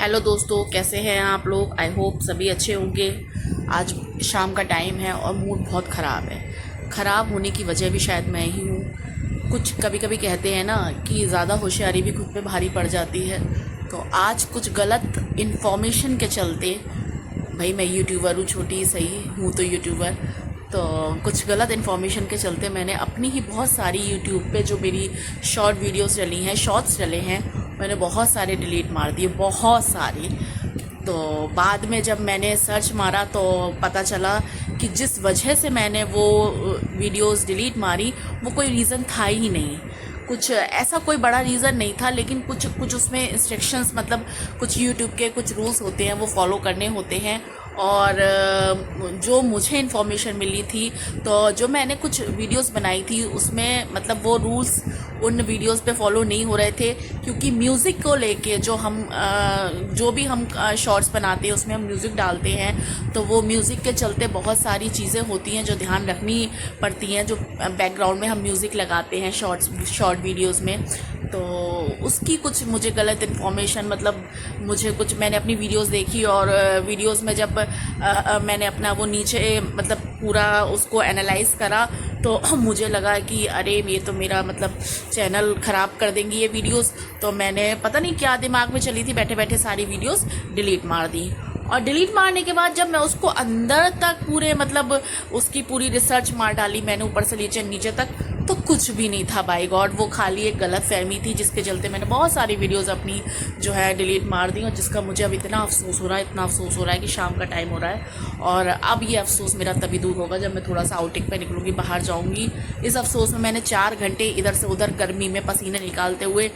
Hello दोस्तों, कैसे हैं आप लोग। आई होप सभी अच्छे होंगे। आज शाम का टाइम है और मूड बहुत ख़राब है। ख़राब होने की वजह भी शायद मैं ही हूँ। कुछ कभी कभी कहते हैं ना कि ज़्यादा होशियारी भी खुद पे भारी पड़ जाती है। तो आज कुछ गलत इन्फॉर्मेशन के चलते, भाई मैं यूट्यूबर हूँ, छोटी सही हूँ तो यूट्यूबर, तो कुछ गलत इन्फॉर्मेशन के चलते मैंने अपनी ही बहुत सारी यूट्यूब पे जो मेरी शॉर्ट वीडियोस चली हैं, शॉर्ट्स चले हैं, मैंने बहुत सारे डिलीट मार दिए, बहुत सारी। तो बाद में जब मैंने सर्च मारा तो पता चला कि जिस वजह से मैंने वो वीडियोस डिलीट मारी वो कोई रीज़न था ही नहीं। कुछ ऐसा कोई बड़ा रीज़न नहीं था, लेकिन कुछ कुछ उसमें इंस्ट्रक्शंस, मतलब कुछ यूट्यूब के कुछ रूल्स होते हैं वो फॉलो करने होते हैं। और जो मुझे इन्फॉर्मेशन मिली थी, तो जो मैंने कुछ वीडियोस बनाई थी उसमें मतलब वो रूल्स उन वीडियोस पे फॉलो नहीं हो रहे थे, क्योंकि म्यूज़िक को लेके जो भी हम शॉर्ट्स बनाते हैं उसमें हम म्यूज़िक डालते हैं, तो वो म्यूज़िक के चलते बहुत सारी चीज़ें होती हैं जो ध्यान रखनी पड़ती हैं। जो बैकग्राउंड में हम म्यूज़िक लगाते हैं शॉर्ट वीडियोस में, तो उसकी कुछ मुझे गलत इन्फॉर्मेशन, मतलब मुझे कुछ, मैंने अपनी वीडियोस देखी और वीडियोस में जब मैंने अपना वो नीचे मतलब पूरा उसको एनालाइज करा, तो मुझे लगा कि अरे ये तो मेरा मतलब चैनल ख़राब कर देंगी ये वीडियोस। तो मैंने पता नहीं क्या दिमाग में चली थी, बैठे बैठे सारी वीडियोस डिलीट मार दी। और डिलीट मारने के बाद जब मैं उसको अंदर तक पूरे मतलब उसकी पूरी रिसर्च मार डाली मैंने, ऊपर से नीचे नीचे तक, तो कुछ भी नहीं था बाय गॉड। वो खाली एक गलत फहमी थी जिसके चलते मैंने बहुत सारी वीडियोस अपनी जो है डिलीट मार दी, और जिसका मुझे अब इतना अफसोस हो रहा है, इतना अफसोस हो रहा है कि शाम का टाइम हो रहा है। और अब ये अफसोस मेरा तभी दूर होगा जब मैं थोड़ा सा आउटिंग पे निकलूँगी, बाहर जाऊँगी। इस अफसोस में मैंने 4 घंटे इधर से उधर गर्मी में पसीने निकालते हुए,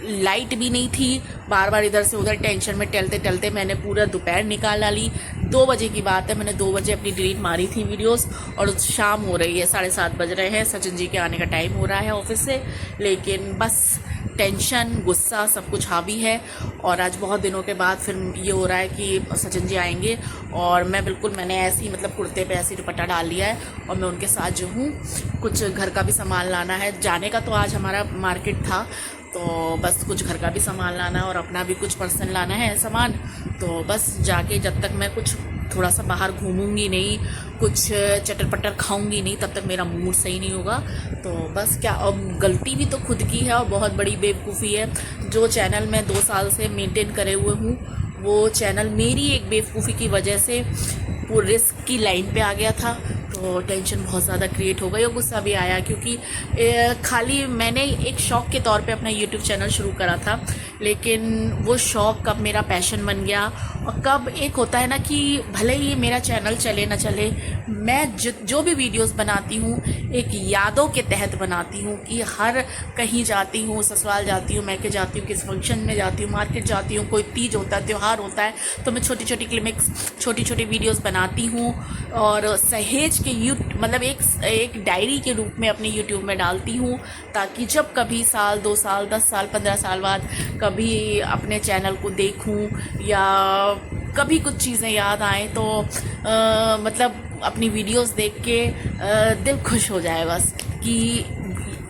लाइट भी नहीं थी, बार बार इधर से उधर टेंशन में टलते टलते मैंने पूरा दोपहर निकाल डाली। 2 बजे की बात है, मैंने 2 बजे अपनी डिलीट मारी थी वीडियोस, और शाम हो रही है, 7:30 बज रहे हैं, सचिन जी के आने का टाइम हो रहा है ऑफिस से। लेकिन बस टेंशन, गुस्सा सब कुछ हावी है। और आज बहुत दिनों के बाद फिर ये हो रहा है कि सचिन जी आएंगे, और मैं बिल्कुल, मैंने ऐसे ही मतलब कुर्ते पे ऐसे दुपट्टा डाल लिया है और मैं उनके साथ जो हूँ। कुछ घर का भी सामान लाना है, जाने का तो आज हमारा मार्केट था, तो बस कुछ घर का भी सामान लाना है और अपना भी कुछ पर्सनल लाना है सामान। तो बस जाके जब तक मैं कुछ थोड़ा सा बाहर घूमूंगी नहीं, कुछ चटर पटर खाऊंगी नहीं, तब तक मेरा मूड सही नहीं होगा। तो बस क्या, अब गलती भी तो खुद की है और बहुत बड़ी बेवकूफ़ी है। जो चैनल मैं 2 साल से मेंटेन करे हुए हूँ, वो चैनल मेरी एक बेवकूफ़ी की वजह से वो रिस्क की लाइन पे आ गया था। तो टेंशन बहुत ज़्यादा क्रिएट हो गई और गुस्सा भी आया, क्योंकि खाली मैंने एक शौक़ के तौर पे अपना यूट्यूब चैनल शुरू करा था, लेकिन वो शौक़ कब मेरा पैशन बन गया। और कब एक होता है ना कि भले ही मेरा चैनल चले ना चले, मैं जो भी वीडियोस बनाती हूँ एक यादों के तहत बनाती हूँ, कि हर कहीं जाती हूँ, ससुराल जाती हूँ, मैके जाती हूँ, किस फंक्शन में जाती हूँ, मार्केट जाती हूँ, कोई तीज होता है, त्यौहार होता है, तो मैं छोटी छोटी क्लिपिक्स, छोटी छोटी वीडियोस बनाती हूँ और सहेज के मतलब एक डायरी के रूप में अपने यूट्यूब में डालती हूँ, ताकि जब कभी साल 2 साल 10 साल 15 साल बाद कभी अपने चैनल को देखूँ या कभी कुछ चीज़ें याद आएँ, तो मतलब अपनी वीडियोस देख के दिल खुश हो जाए बस, कि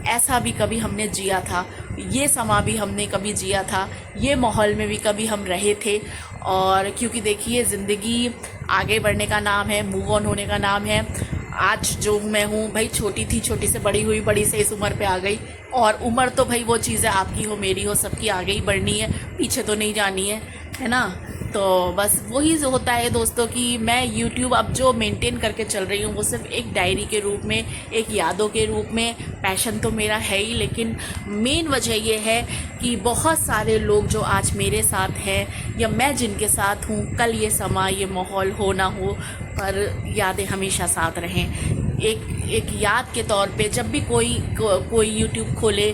ऐसा भी कभी हमने जिया था, ये समा भी हमने कभी जिया था, ये माहौल में भी कभी हम रहे थे। और क्योंकि देखिए, ज़िंदगी आगे बढ़ने का नाम है, मूव ऑन होने का नाम है। आज जो मैं हूँ भाई, छोटी थी, छोटी से बड़ी हुई, बड़ी से इस उम्र पे आ गई, और उम्र तो भाई वो चीज़ें आपकी हो, मेरी हो, सबकी आगे ही बढ़नी है, पीछे तो नहीं जानी है ना। तो बस वही जो होता है दोस्तों, कि मैं यूट्यूब अब जो मेंटेन करके चल रही हूँ वो सिर्फ एक डायरी के रूप में, एक यादों के रूप में। पैशन तो मेरा है ही, लेकिन मेन वजह ये है कि बहुत सारे लोग जो आज मेरे साथ हैं या मैं जिनके साथ हूँ, कल ये समा, ये माहौल हो ना हो, पर यादें हमेशा साथ रहें। एक याद के तौर पे जब भी कोई यूट्यूब खोले,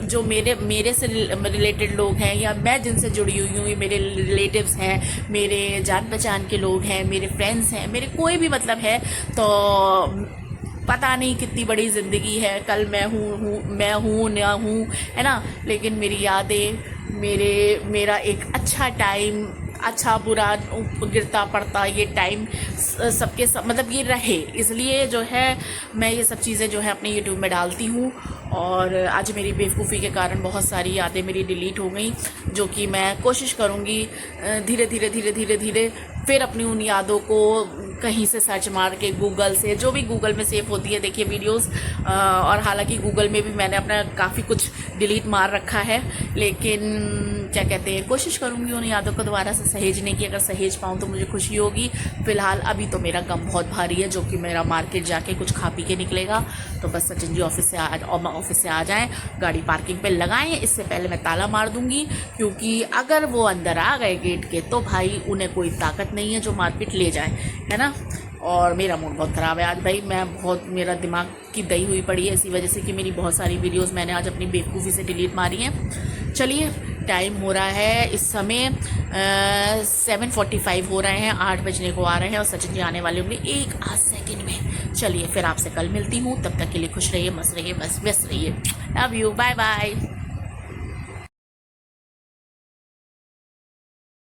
जो मेरे से रिलेटेड लोग हैं या मैं जिनसे जुड़ी हुई हूँ, ये मेरे रिलेटिव्स हैं, मेरे जान पहचान के लोग हैं, मेरे फ्रेंड्स हैं, मेरे कोई भी मतलब है, तो पता नहीं कितनी बड़ी ज़िंदगी है, कल मैं हूँ ना हूँ, है ना। लेकिन मेरी यादें, मेरा एक अच्छा टाइम अच्छा बुरा गिरता पड़ता ये टाइम सबके सब मतलब ये रहे, इसलिए जो है मैं ये सब चीज़ें जो है अपने यूट्यूब में डालती हूँ। और आज मेरी बेवकूफ़ी के कारण बहुत सारी यादें मेरी डिलीट हो गई, जो कि मैं कोशिश करूँगी धीरे धीरे धीरे धीरे धीरे फिर अपनी उन यादों को कहीं से सर्च मार के, गूगल से, जो भी गूगल में सेव होती है देखिए वीडियोस। और हालांकि गूगल में भी मैंने अपना काफ़ी कुछ डिलीट मार रखा है, लेकिन क्या कहते हैं, कोशिश करूँगी उन यादों को दोबारा से सहेजने की। अगर सहेज पाऊँ तो मुझे खुशी होगी। फ़िलहाल अभी तो मेरा गम बहुत भारी है, जो कि मेरा मार्केट जाके कुछ खा पी के निकलेगा। तो बस सचिन जी ऑफिस से आ जाएँ, गाड़ी पार्किंग पे लगाएं, इससे पहले मैं ताला मार दूँगी, क्योंकि अगर वो अंदर आ गए गेट के तो भाई उन्हें कोई ताकत नहीं है जो मारपीट ले जाए, है ना। और मेरा मूड बहुत ख़राब है आज भाई, मेरा दिमाग की दही हुई पड़ी है इसी वजह से कि मेरी बहुत सारी वीडियोस मैंने आज अपनी बेवकूफ़ी से डिलीट मारी हैं। चलिए टाइम हो रहा है इस समय 7:45 हो रहे हैं, 8 बजने को आ रहे हैं और सचिन जी आने वाले होंगे एक आध सेकंड में। चलिए फिर आपसे कल मिलती हूँ, तब तक के लिए खुश रहिए, मस्त रहिए, बस व्यस्त रहिए। Love you, bye bye.